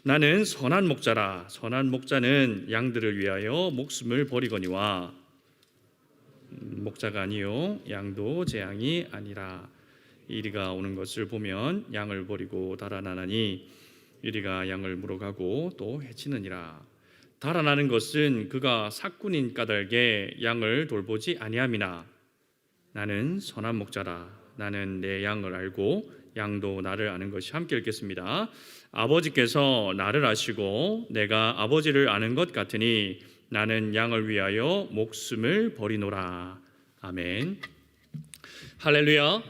나는 선한 목자라. 선한 목자는 양들을 위하여 목숨을 버리거니와 목자가 아니요 양도 제 양이 아니라. 이리가 오는 것을 보면 양을 버리고 달아나나니 이리가 양을 물어가고 또 해치느니라. 달아나는 것은 그가 삭군인 까닭에 양을 돌보지 아니함이나 나는 선한 목자라. 나는 내 양을 알고 양도 나를 아는 것이. 함께 읽겠습니다. 아버지께서 나를 아시고 내가 아버지를 아는 것 같으니 나는 양을 위하여 목숨을 버리노라. 아멘. 할렐루야.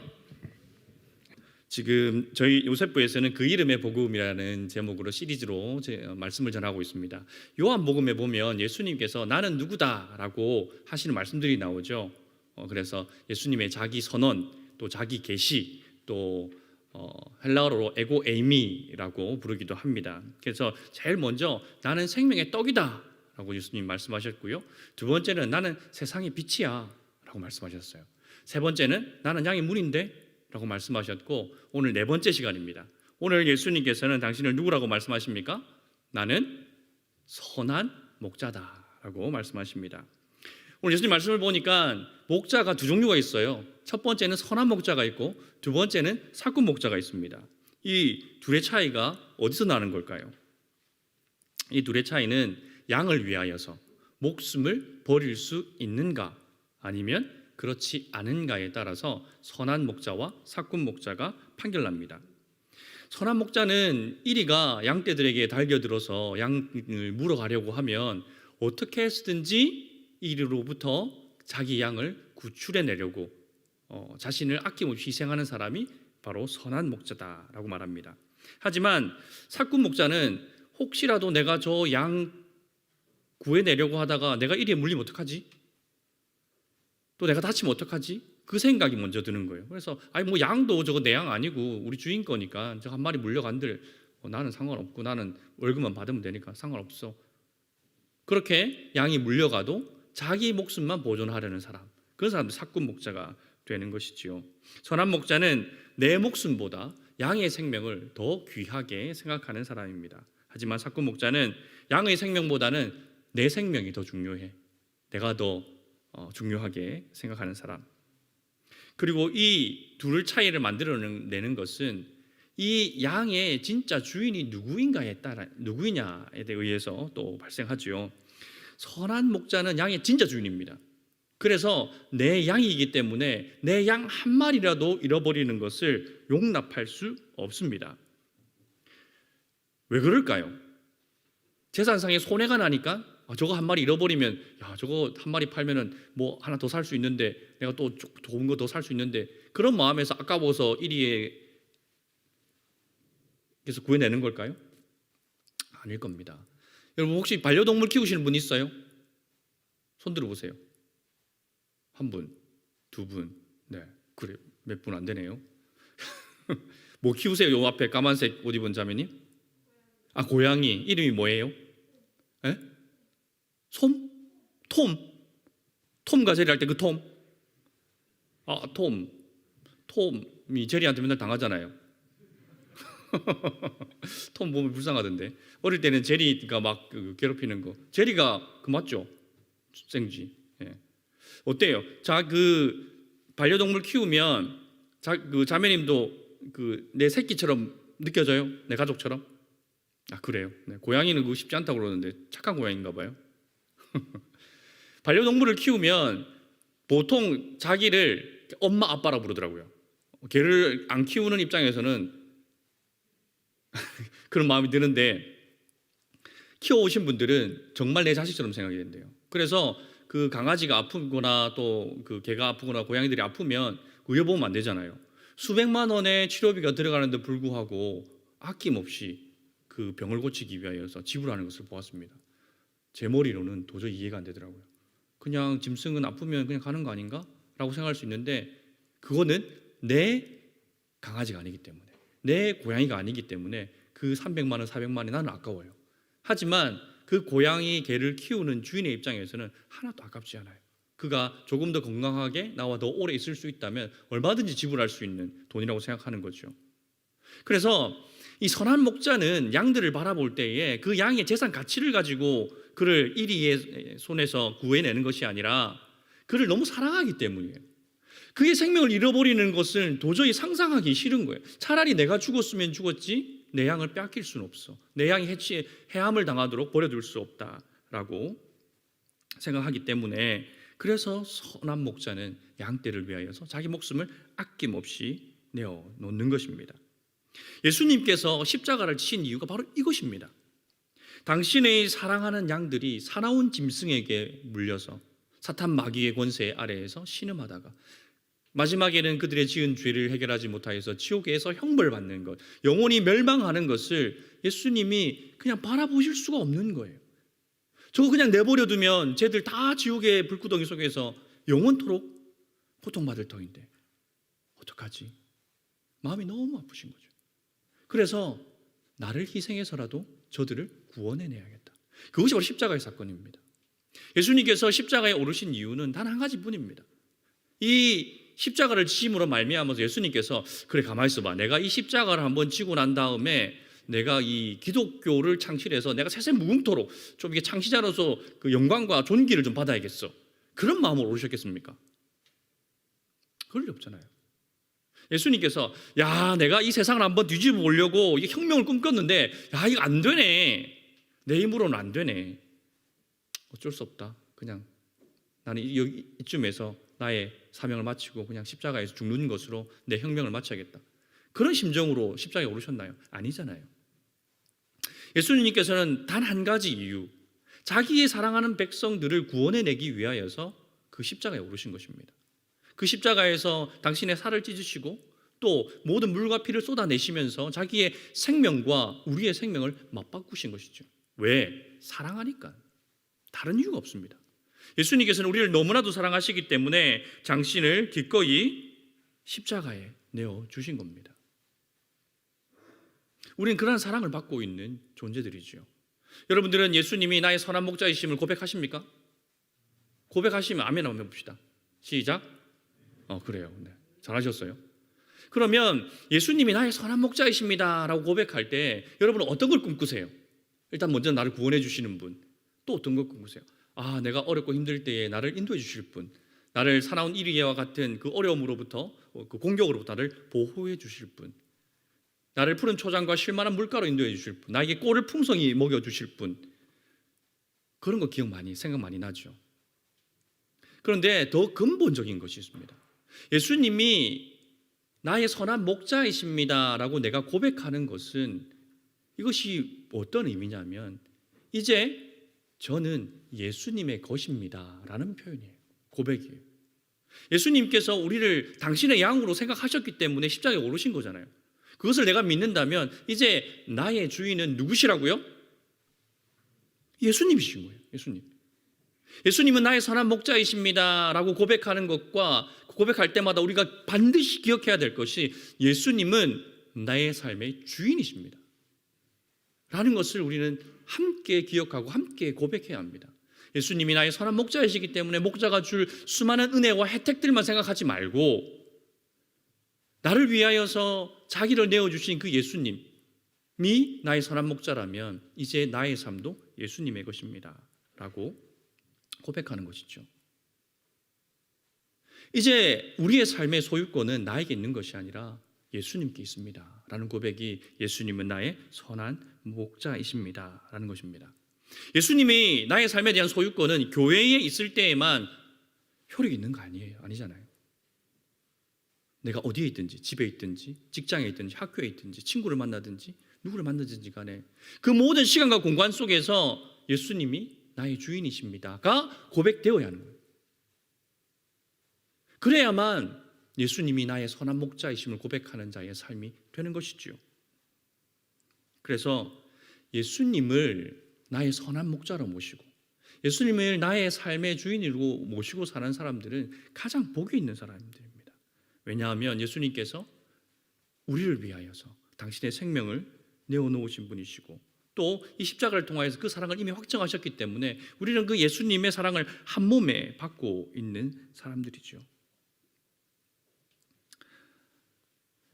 지금 저희 요셉부에서는 그 이름의 복음이라는 제목으로 시리즈로 말씀을 전하고 있습니다. 요한복음에 보면 예수님께서 나는 누구다라고 하시는 말씀들이 나오죠. 그래서 예수님의 자기 선언, 또 자기 계시, 또 헬라어로 에고 에이미라고 부르기도 합니다. 그래서 제일 먼저 나는 생명의 떡이다 라고 예수님 말씀하셨고요. 두 번째는 나는 세상의 빛이야 라고 말씀하셨어요. 세 번째는 나는 양의 문인데 라고 말씀하셨고, 오늘 네 번째 시간입니다. 오늘 예수님께서는 당신을 누구라고 말씀하십니까? 나는 선한 목자다 라고 말씀하십니다. 오늘 예수님 말씀을 보니까 목자가 두 종류가 있어요. 첫 번째는 선한 목자가 있고 두 번째는 삭군 목자가 있습니다. 이 둘의 차이가 어디서 나는 걸까요? 이 둘의 차이는 양을 위하여서 목숨을 버릴 수 있는가 아니면 그렇지 않은가에 따라서 선한 목자와 삭군 목자가 판결납니다. 선한 목자는 이리가 양떼들에게 달겨들어서 양을 물어가려고 하면 어떻게 해서든지 이리로부터 자기 양을 구출해내려고 자신을 아낌없이 희생하는 사람이 바로 선한 목자다라고 말합니다. 하지만 삭군 목자는 혹시라도 내가 저 양 구해내려고 하다가 내가 이리에 물리면 어떡하지? 또 내가 다치면 어떡하지? 그 생각이 먼저 드는 거예요. 그래서 뭐 양도 저거 내 양 아니고 우리 주인 거니까 저 한 마리 물려간들 나는 상관없고 나는 월급만 받으면 되니까 상관없어. 그렇게 양이 물려가도 자기 목숨만 보존하려는 사람, 그런 사람도 삭군 목자가 되는 것이지요. 선한 목자는 내 목숨보다 양의 생명을 더 귀하게 생각하는 사람입니다. 하지만 삭군 목자는 양의 생명보다는 내 생명이 더 중요해. 내가 더 중요하게 생각하는 사람. 그리고 이 둘 차이를 만들어내는 것은 이 양의 진짜 주인이 누구냐에 의해서 또 발생하죠. 선한 목자는 양의 진짜 주인입니다. 그래서 내 양이기 때문에 내 양 한 마리라도 잃어버리는 것을 용납할 수 없습니다. 왜 그럴까요? 재산상의 손해가 나니까 저거 한 마리 잃어버리면 저거 한 마리 팔면은 뭐 하나 더 살 수 있는데 내가 또 좋은 거 더 살 수 있는데 그런 마음에서 아까워서 이리에 그래서 구해내는 걸까요? 아닐 겁니다. 여러분 혹시 반려동물 키우시는 분 있어요? 손 들어보세요. 한 분, 두 분, 네 그래 몇 분 안 되네요. 뭐 키우세요? 요 앞에 까만색 옷 입은 자매님? 고양이 이름이 뭐예요? 에? 톰과 제리 할 때 그 톰. 톰이 제리한테 맨날 당하잖아요. 톰 보면 불쌍하던데. 어릴 때는 제리가 막 괴롭히는 거. 제리가 맞죠? 생쥐. 예. 어때요? 자, 반려동물 키우면 자매님도 내 새끼처럼 느껴져요? 내 가족처럼? 그래요. 네, 고양이는 그거 쉽지 않다고 그러는데 착한 고양이인가 봐요. 반려동물을 키우면 보통 자기를 엄마 아빠라고 부르더라고요. 걔를 안 키우는 입장에서는 그런 마음이 드는데 키워오신 분들은 정말 내 자식처럼 생각이 된대요. 그래서 그 강아지가 아프거나 또 개가 아프거나 고양이들이 아프면 의료보험 안 되잖아요. 수백만 원의 치료비가 들어가는데 불구하고 아낌없이 그 병을 고치기 위하여서 지불하는 것을 보았습니다. 제 머리로는 도저히 이해가 안 되더라고요. 그냥 짐승은 아프면 그냥 가는 거 아닌가? 라고 생각할 수 있는데 그거는 내 강아지가 아니기 때문에 내 고양이가 아니기 때문에 그 300만 원, 400만 원이 나는 아까워요. 하지만 그 고양이 개를 키우는 주인의 입장에서는 하나도 아깝지 않아요. 그가 조금 더 건강하게 나와 더 오래 있을 수 있다면 얼마든지 지불할 수 있는 돈이라고 생각하는 거죠. 그래서 이 선한 목자는 양들을 바라볼 때에 그 양의 재산 가치를 가지고 그를 이리의 손에서 구해내는 것이 아니라 그를 너무 사랑하기 때문이에요. 그의 생명을 잃어버리는 것을 도저히 상상하기 싫은 거예요. 차라리 내가 죽었으면 죽었지 내 양을 빼앗길 수는 없어. 내 양이 해함을 당하도록 버려둘 수 없다라고 생각하기 때문에, 그래서 선한 목자는 양떼를 위하여서 자기 목숨을 아낌없이 내어놓는 것입니다. 예수님께서 십자가를 지신 이유가 바로 이것입니다. 당신의 사랑하는 양들이 사나운 짐승에게 물려서 사탄 마귀의 권세 아래에서 신음하다가 마지막에는 그들의 지은 죄를 해결하지 못하여서 지옥에서 형벌받는 것, 영혼이 멸망하는 것을 예수님이 그냥 바라보실 수가 없는 거예요. 저거 그냥 내버려 두면 쟤들 다 지옥의 불구덩이 속에서 영원토록 고통받을 터인데 어떡하지? 마음이 너무 아프신 거죠. 그래서 나를 희생해서라도 저들을 구원해내야겠다. 그것이 바로 십자가의 사건입니다. 예수님께서 십자가에 오르신 이유는 단 한 가지뿐입니다. 이 십자가를 지심으로 말미암아서 예수님께서 그래 가만히 있어봐, 내가 이 십자가를 한번 지고 난 다음에 내가 이 기독교를 창실해서 내가 세세 무궁토록 좀 이게 창시자로서 그 영광과 존귀를 좀 받아야겠어, 그런 마음으로 오르셨겠습니까? 그럴 리 없잖아요. 예수님께서 야 내가 이 세상을 한번 뒤집어 보려고 이게 혁명을 꿈꿨는데 야 이거 안 되네, 내 힘으로는 안 되네, 어쩔 수 없다, 그냥 나는 여기 이쯤에서 나의 사명을 마치고 그냥 십자가에서 죽는 것으로 내 혁명을 마쳐야겠다, 그런 심정으로 십자가에 오르셨나요? 아니잖아요. 예수님께서는 단 한 가지 이유, 자기의 사랑하는 백성들을 구원해내기 위하여서 그 십자가에 오르신 것입니다. 그 십자가에서 당신의 살을 찢으시고 또 모든 물과 피를 쏟아내시면서 자기의 생명과 우리의 생명을 맞바꾸신 것이죠. 왜? 사랑하니까. 다른 이유가 없습니다. 예수님께서는 우리를 너무나도 사랑하시기 때문에 당신을 기꺼이 십자가에 내어주신 겁니다. 우리는 그러한 사랑을 받고 있는 존재들이죠. 여러분들은 예수님이 나의 선한 목자이심을 고백하십니까? 고백하시면 아멘 한번 해봅시다. 시작. 그래요. 네. 잘하셨어요. 그러면 예수님이 나의 선한 목자이십니다 라고 고백할 때 여러분은 어떤 걸 꿈꾸세요? 일단 먼저 나를 구원해 주시는 분, 또 어떤 걸 꿈꾸세요? 아, 내가 어렵고 힘들 때에 나를 인도해 주실 분, 나를 사나운 이리와 같은 그 어려움으로부터, 그 공격으로부터 나를 보호해 주실 분, 나를 푸른 초장과 쉴만한 물가로 인도해 주실 분, 나에게 꼴을 풍성히 먹여 주실 분, 그런 거 생각 많이 나죠. 그런데 더 근본적인 것이 있습니다. 예수님이 나의 선한 목자이십니다 라고 내가 고백하는 것은 이것이 어떤 의미냐면 이제 저는 예수님의 것입니다 라는 표현이에요. 고백이에요. 예수님께서 우리를 당신의 양으로 생각하셨기 때문에 십자가에 오르신 거잖아요. 그것을 내가 믿는다면 이제 나의 주인은 누구시라고요? 예수님이신 거예요. 예수님은 나의 선한 목자이십니다 라고 고백하는 것과 고백할 때마다 우리가 반드시 기억해야 될 것이 예수님은 나의 삶의 주인이십니다 라는 것을 우리는 함께 기억하고 함께 고백해야 합니다. 예수님이 나의 선한 목자이시기 때문에 목자가 줄 수많은 은혜와 혜택들만 생각하지 말고 나를 위하여서 자기를 내어주신 그 예수님이 나의 선한 목자라면 이제 나의 삶도 예수님의 것입니다 라고 고백하는 것이죠. 이제 우리의 삶의 소유권은 나에게 있는 것이 아니라 예수님께 있습니다 라는 고백이 예수님은 나의 선한 목자이십니다 라는 것입니다. 예수님이 나의 삶에 대한 소유권은 교회에 있을 때에만 효력이 있는 거 아니잖아요. 내가 어디에 있든지, 집에 있든지, 직장에 있든지, 학교에 있든지, 친구를 만나든지 누구를 만나든지 간에 그 모든 시간과 공간 속에서 예수님이 나의 주인이십니다가 고백되어야 하는 거예요. 그래야만 예수님이 나의 선한 목자이심을 고백하는 자의 삶이 되는 것이죠. 그래서 예수님을 나의 선한 목자로 모시고 예수님을 나의 삶의 주인으로 모시고 사는 사람들은 가장 복이 있는 사람들입니다. 왜냐하면 예수님께서 우리를 위하여서 당신의 생명을 내어놓으신 분이시고 또 이 십자가를 통하여서 그 사랑을 이미 확정하셨기 때문에 우리는 그 예수님의 사랑을 한 몸에 받고 있는 사람들이죠.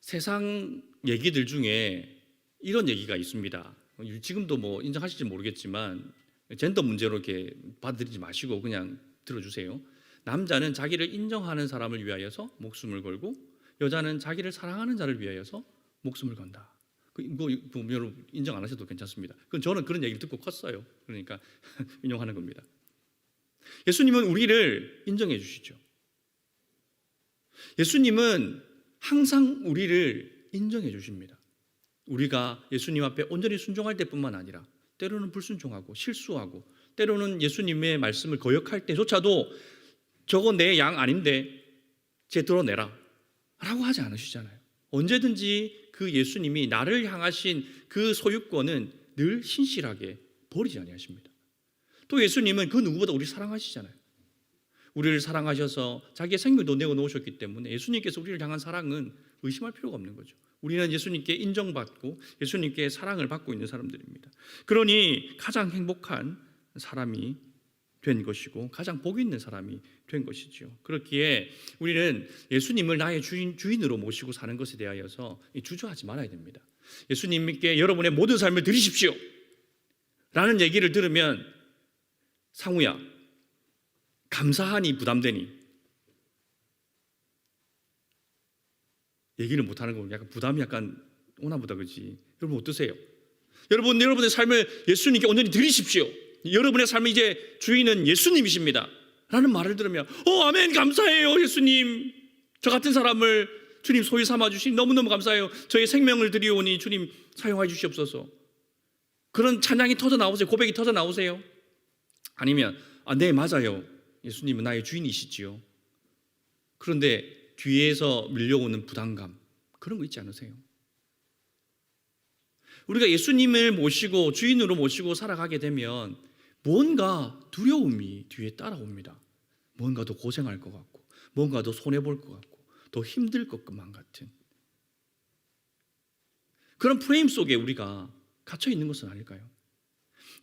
세상 얘기들 중에 이런 얘기가 있습니다. 지금도 뭐 인정하실지 모르겠지만 젠더 문제로 이렇게 받아들이지 마시고 그냥 들어주세요. 남자는 자기를 인정하는 사람을 위하여서 목숨을 걸고 여자는 자기를 사랑하는 자를 위하여서 목숨을 건다. 이거 여러분 인정 안 하셔도 괜찮습니다. 저는 그런 얘기를 듣고 컸어요. 그러니까 인용하는 겁니다. 예수님은 우리를 인정해 주시죠. 예수님은 항상 우리를 인정해 주십니다. 우리가 예수님 앞에 온전히 순종할 때뿐만 아니라 때로는 불순종하고 실수하고 때로는 예수님의 말씀을 거역할 때조차도 저거 내 양 아닌데 쟤 드러내라 라고 하지 않으시잖아요. 언제든지 그 예수님이 나를 향하신 그 소유권은 늘 신실하게 버리지 아니하십니다. 또 예수님은 그 누구보다 우리 사랑하시잖아요. 우리를 사랑하셔서 자기의 생명도 내어놓으셨기 때문에 예수님께서 우리를 향한 사랑은 의심할 필요가 없는 거죠. 우리는 예수님께 인정받고 예수님께 사랑을 받고 있는 사람들입니다. 그러니 가장 행복한 사람이 된 것이고 가장 복 있는 사람이 된 것이죠. 그렇기에 우리는 예수님을 나의 주인으로 모시고 사는 것에 대하여서 주저하지 말아야 됩니다. 예수님께 여러분의 모든 삶을 드리십시오 라는 얘기를 들으면 상우야 감사하니 부담되니 얘기를 못하는 거 약간 부담이 약간 오나 보다 그지. 여러분 어떠세요? 여러분의 삶을 예수님께 온전히 드리십시오. 여러분의 삶의 이제 주인은 예수님이십니다 라는 말을 들으면 아멘 감사해요 예수님. 저 같은 사람을 주님 소유 삼아주시니 너무너무 감사해요. 저의 생명을 드리오니 주님 사용해 주시옵소서. 그런 찬양이 터져 나오세요. 고백이 터져 나오세요. 아니면 네 맞아요 예수님은 나의 주인이시지요. 그런데 뒤에서 밀려오는 부담감 그런 거 있지 않으세요? 우리가 예수님을 모시고 주인으로 모시고 살아가게 되면 뭔가 두려움이 뒤에 따라옵니다. 뭔가 더 고생할 것 같고 뭔가 더 손해볼 것 같고 더 힘들 것만 같은 그런 프레임 속에 우리가 갇혀 있는 것은 아닐까요?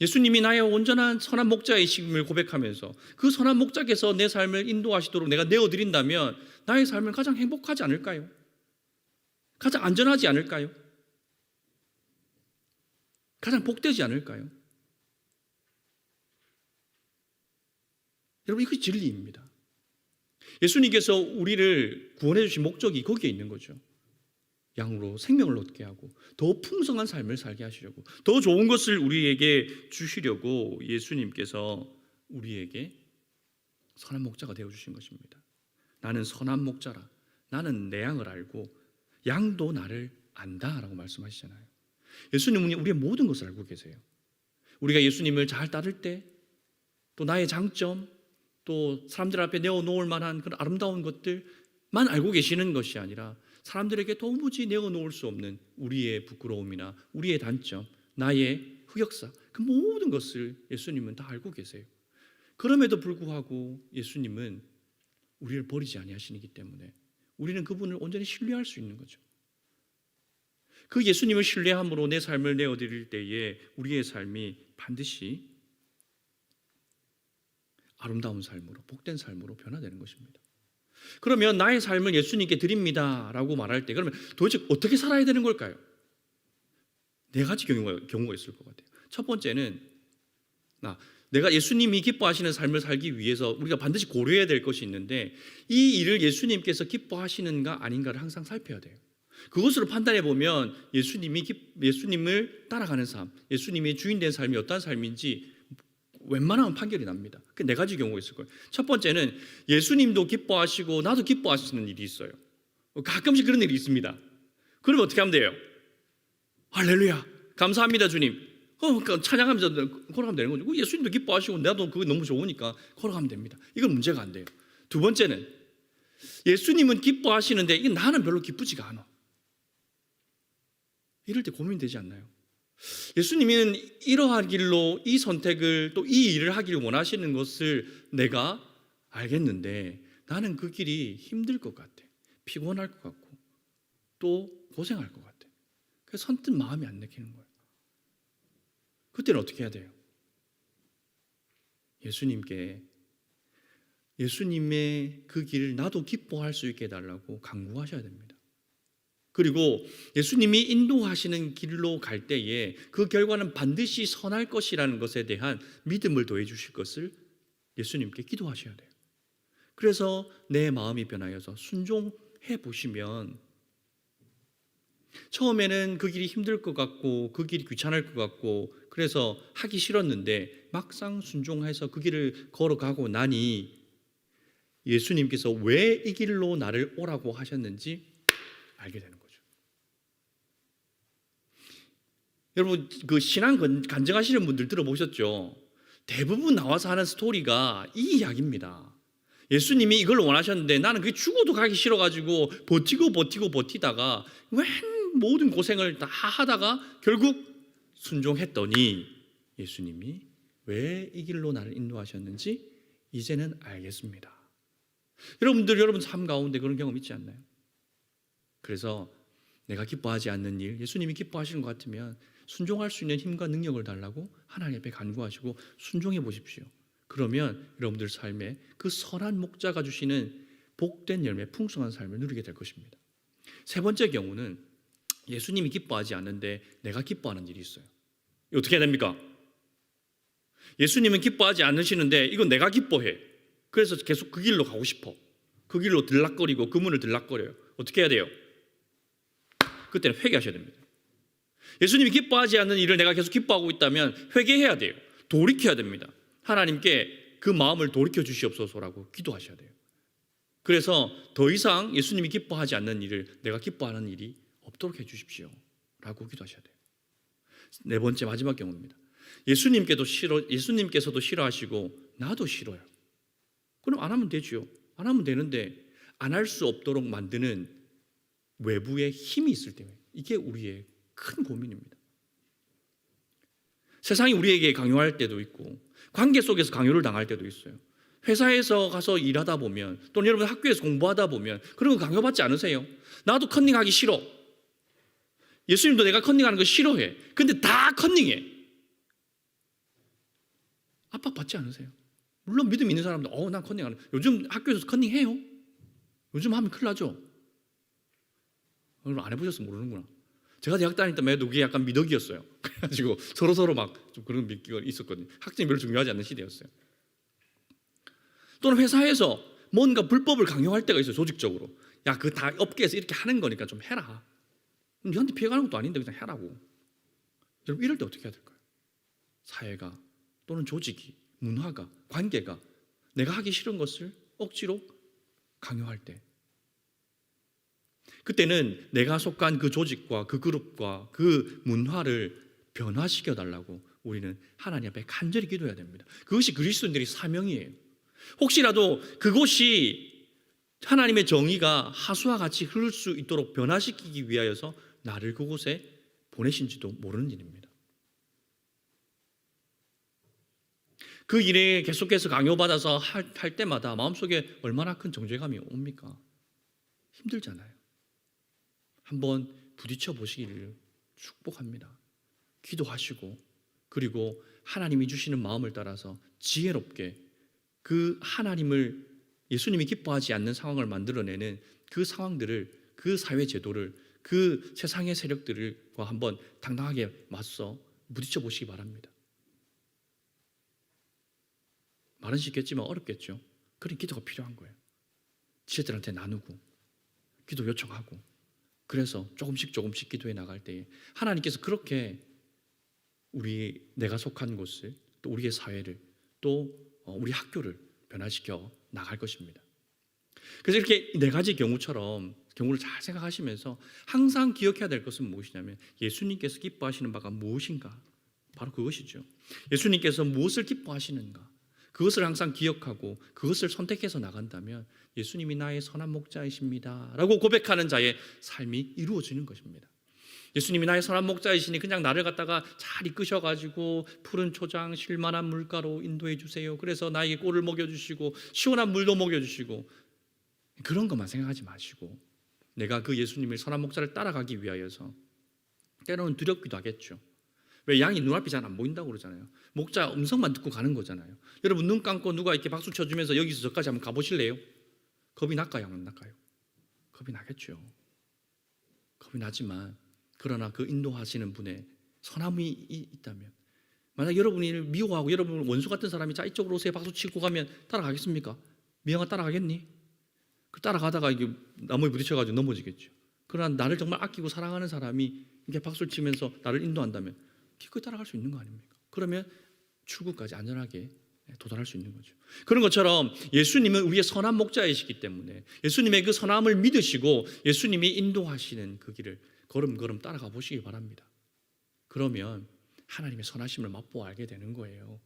예수님이 나의 온전한 선한 목자이심을 고백하면서 그 선한 목자께서 내 삶을 인도하시도록 내가 내어드린다면 나의 삶은 가장 행복하지 않을까요? 가장 안전하지 않을까요? 가장 복되지 않을까요? 여러분 이것이 진리입니다. 예수님께서 우리를 구원해 주신 목적이 거기에 있는 거죠. 양으로 생명을 얻게 하고 더 풍성한 삶을 살게 하시려고 더 좋은 것을 우리에게 주시려고 예수님께서 우리에게 선한 목자가 되어주신 것입니다. 나는 선한 목자라. 나는 내 양을 알고 양도 나를 안다라고 말씀하시잖아요. 예수님은 우리의 모든 것을 알고 계세요. 우리가 예수님을 잘 따를 때 또 나의 장점 또 사람들 앞에 내어놓을 만한 그런 아름다운 것들만 알고 계시는 것이 아니라 사람들에게 도무지 내어놓을 수 없는 우리의 부끄러움이나 우리의 단점, 나의 흑역사 그 모든 것을 예수님은 다 알고 계세요. 그럼에도 불구하고 예수님은 우리를 버리지 아니하시기 때문에 우리는 그분을 온전히 신뢰할 수 있는 거죠. 그 예수님을 신뢰함으로 내 삶을 내어드릴 때에 우리의 삶이 반드시 아름다운 삶으로 복된 삶으로 변화되는 것입니다. 그러면 나의 삶을 예수님께 드립니다 라고 말할 때 그러면 도대체 어떻게 살아야 되는 걸까요? 네 가지 경우가 있을 것 같아요. 첫 번째는 내가 예수님이 기뻐하시는 삶을 살기 위해서 우리가 반드시 고려해야 될 것이 있는데 이 일을 예수님께서 기뻐하시는가 아닌가를 항상 살펴야 돼요. 그것으로 판단해 보면 예수님을 따라가는 삶, 예수님의 주인된 삶이 어떤 삶인지 웬만하면 판결이 납니다. 그 네 가지 경우가 있을 거예요. 첫 번째는 예수님도 기뻐하시고 나도 기뻐하시는 일이 있어요. 가끔씩 그런 일이 있습니다. 그러면 어떻게 하면 돼요? 할렐루야 감사합니다 주님. 그러니까 찬양하면서 걸어가면 되는 거죠. 예수님도 기뻐하시고 나도 그거 너무 좋으니까 걸어가면 됩니다. 이건 문제가 안 돼요. 두 번째는 예수님은 기뻐하시는데 이게 나는 별로 기쁘지가 않아. 이럴 때 고민되지 않나요? 예수님은 이러한 길로 이 선택을 또 이 일을 하기를 원하시는 것을 내가 알겠는데 나는 그 길이 힘들 것 같아. 피곤할 것 같고 또 고생할 것 같아. 그래서 선뜻 마음이 안 내키는 거예요. 그때는 어떻게 해야 돼요? 예수님의 그 길을 나도 기뻐할 수 있게 해달라고 간구하셔야 됩니다. 그리고 예수님이 인도하시는 길로 갈 때에 그 결과는 반드시 선할 것이라는 것에 대한 믿음을 더해 주실 것을 예수님께 기도하셔야 돼요. 그래서 내 마음이 변하여서 순종해 보시면 처음에는 그 길이 힘들 것 같고 그 길이 귀찮을 것 같고 그래서 하기 싫었는데 막상 순종해서 그 길을 걸어가고 나니 예수님께서 왜 이 길로 나를 오라고 하셨는지 알게 되는 거죠. 여러분 그 신앙 간증하시는 분들 들어보셨죠? 대부분 나와서 하는 스토리가 이 이야기입니다. 예수님이 이걸 원하셨는데 나는 그게 죽어도 가기 싫어가지고 버티다가 웬 모든 고생을 다 하다가 결국 순종했더니 예수님이 왜 이 길로 나를 인도하셨는지 이제는 알겠습니다. 여러분 삶 가운데 그런 경험 있지 않나요? 그래서 내가 기뻐하지 않는 일, 예수님이 기뻐하시는 것 같으면 순종할 수 있는 힘과 능력을 달라고 하나님 앞에 간구하시고 순종해 보십시오. 그러면 여러분들 삶에 그 선한 목자가 주시는 복된 열매, 풍성한 삶을 누리게 될 것입니다. 세 번째 경우는 예수님이 기뻐하지 않는데 내가 기뻐하는 일이 있어요. 이거 어떻게 해야 됩니까? 예수님은 기뻐하지 않으시는데 이건 내가 기뻐해. 그래서 계속 그 길로 가고 싶어. 그 길로 들락거리고 그 문을 들락거려요. 어떻게 해야 돼요? 그때는 회개하셔야 됩니다. 예수님이 기뻐하지 않는 일을 내가 계속 기뻐하고 있다면 회개해야 돼요. 돌이켜야 됩니다. 하나님께 그 마음을 돌이켜 주시옵소서라고 기도하셔야 돼요. 그래서 더 이상 예수님이 기뻐하지 않는 일을 내가 기뻐하는 일이 없도록 해 주십시오 라고 기도하셔야 돼요. 네 번째 마지막 경우입니다. 예수님께서도 싫어하시고 나도 싫어요. 그럼 안 하면 되죠. 안 하면 되는데 안 할 수 없도록 만드는 외부의 힘이 있을 때문에 이게 우리의 큰 고민입니다. 세상이 우리에게 강요할 때도 있고 관계 속에서 강요를 당할 때도 있어요. 회사에서 가서 일하다 보면 또는 여러분 학교에서 공부하다 보면 그런 거 강요받지 않으세요? 나도 컨닝하기 싫어. 예수님도 내가 컨닝하는 거 싫어해. 근데 다 컨닝해. 압박받지 않으세요? 물론 믿음 있는 사람들 난 컨닝하는 요즘 학교에서 컨닝해요? 요즘 하면 큰일 나죠? 여러분 안 해보셨으면 모르는구나. 제가 대학 다닐 때 매도 그게 약간 미덕이었어요. 그래가지고 서로 막 좀 그런 미끼가 있었거든요. 학점이 별로 중요하지 않는 시대였어요. 또는 회사에서 뭔가 불법을 강요할 때가 있어요. 조직적으로. 야, 그 다 업계에서 이렇게 하는 거니까 좀 해라. 너한테 피해가는 것도 아닌데 그냥 해라고. 여러분 이럴 때 어떻게 해야 될까요? 사회가 또는 조직이, 문화가, 관계가 내가 하기 싫은 것을 억지로 강요할 때 그때는 내가 속한 그 조직과 그 그룹과 그 문화를 변화시켜 달라고 우리는 하나님 앞에 간절히 기도해야 됩니다. 그것이 그리스도인들의 사명이에요. 혹시라도 그곳이 하나님의 정의가 하수와 같이 흐를 수 있도록 변화시키기 위하여서 나를 그곳에 보내신지도 모르는 일입니다. 그 일에 계속해서 강요받아서 할 때마다 마음속에 얼마나 큰 정죄감이 옵니까? 힘들잖아요. 한번 부딪혀 보시기를 축복합니다. 기도하시고 그리고 하나님이 주시는 마음을 따라서 지혜롭게 그 하나님을 예수님이 기뻐하지 않는 상황을 만들어내는 그 상황들을 그 사회 제도를 그 세상의 세력들과 한번 당당하게 맞서 부딪혀 보시기 바랍니다. 말은 쉽겠지만 어렵겠죠. 그런 기도가 필요한 거예요. 지혜들한테 나누고 기도 요청하고 그래서 조금씩 기도해 나갈 때에 하나님께서 그렇게 내가 속한 곳을 또 우리의 사회를 또 우리 학교를 변화시켜 나갈 것입니다. 그래서 이렇게 네 가지 경우를 잘 생각하시면서 항상 기억해야 될 것은 무엇이냐면 예수님께서 기뻐하시는 바가 무엇인가? 바로 그것이죠. 예수님께서 무엇을 기뻐하시는가? 그것을 항상 기억하고 그것을 선택해서 나간다면 예수님이 나의 선한 목자이십니다 라고 고백하는 자의 삶이 이루어지는 것입니다. 예수님이 나의 선한 목자이시니 그냥 나를 갖다가 잘 이끄셔가지고 푸른 초장 쉴만한 물가로 인도해 주세요. 그래서 나에게 꿀을 먹여주시고 시원한 물도 먹여주시고 그런 것만 생각하지 마시고 내가 그 예수님의 선한 목자를 따라가기 위하여서 때로는 두렵기도 하겠죠. 왜 양이 눈앞이 잘 안 보인다고 그러잖아요. 목자 음성만 듣고 가는 거잖아요. 여러분 눈 감고 누가 이렇게 박수 쳐주면서 여기서 저까지 한번 가보실래요? 겁이 날까요? 안 날까요? 겁이 나겠죠. 겁이 나지만 그러나 그 인도하시는 분의 선함이 있다면, 만약 여러분이 미워하고 여러분 원수 같은 사람이 자 이쪽으로 오세요 박수 치고 가면 따라가겠습니까? 미영아 따라가겠니? 그 따라가다가 이게 나무에 부딪혀가지고 넘어지겠죠. 그러나 나를 정말 아끼고 사랑하는 사람이 이렇게 박수를 치면서 나를 인도한다면 기꺼이 따라갈 수 있는 거 아닙니까? 그러면 출구까지 안전하게 도달할 수 있는 거죠. 그런 것처럼 예수님은 우리의 선한 목자이시기 때문에 예수님의 그 선함을 믿으시고 예수님이 인도하시는 그 길을 걸음걸음 따라가 보시기 바랍니다. 그러면 하나님의 선하심을 맛보아 알게 되는 거예요.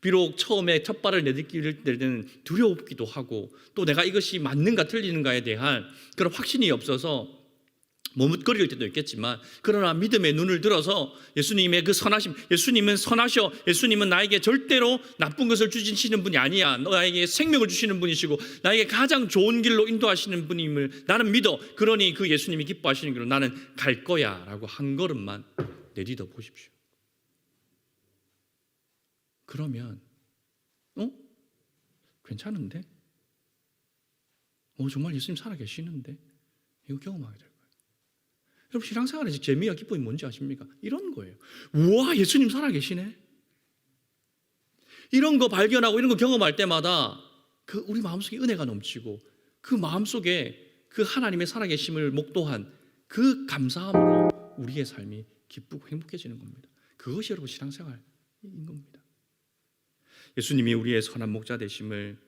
비록 처음에 첫 발을 내딛을 때는 두려웠기도 하고 또 내가 이것이 맞는가 틀리는가에 대한 그런 확신이 없어서 머뭇거릴 때도 있겠지만, 그러나 믿음의 눈을 들어서 예수님의 그 선하심, 예수님은 선하셔, 예수님은 나에게 절대로 나쁜 것을 주시는 분이 아니야, 나에게 생명을 주시는 분이시고 나에게 가장 좋은 길로 인도하시는 분임을 나는 믿어. 그러니 그 예수님이 기뻐하시는 길로 나는 갈 거야 라고 한 걸음만 내딛어 보십시오. 그러면 괜찮은데? 정말 예수님 살아계시는데? 이거 경험하게 될 거예요. 여러분 신앙생활에서 재미와 기쁨이 뭔지 아십니까? 이런 거예요. 우와, 예수님 살아계시네. 이런 거 발견하고 이런 거 경험할 때마다 그 우리 마음속에 은혜가 넘치고 그 마음속에 그 하나님의 살아계심을 목도한 그 감사함으로 우리의 삶이 기쁘고 행복해지는 겁니다. 그것이 여러분 신앙생활인 겁니다. 예수님이 우리의 선한 목자 되심을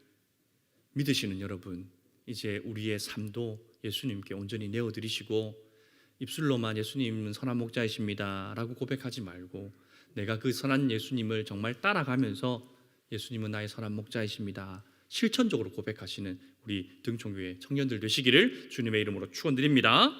믿으시는 여러분, 이제 우리의 삶도 예수님께 온전히 내어드리시고 입술로만 예수님은 선한 목자이십니다 라고 고백하지 말고 내가 그 선한 예수님을 정말 따라가면서 예수님은 나의 선한 목자이십니다 실천적으로 고백하시는 우리 등촌교회 청년들 되시기를 주님의 이름으로 축원드립니다.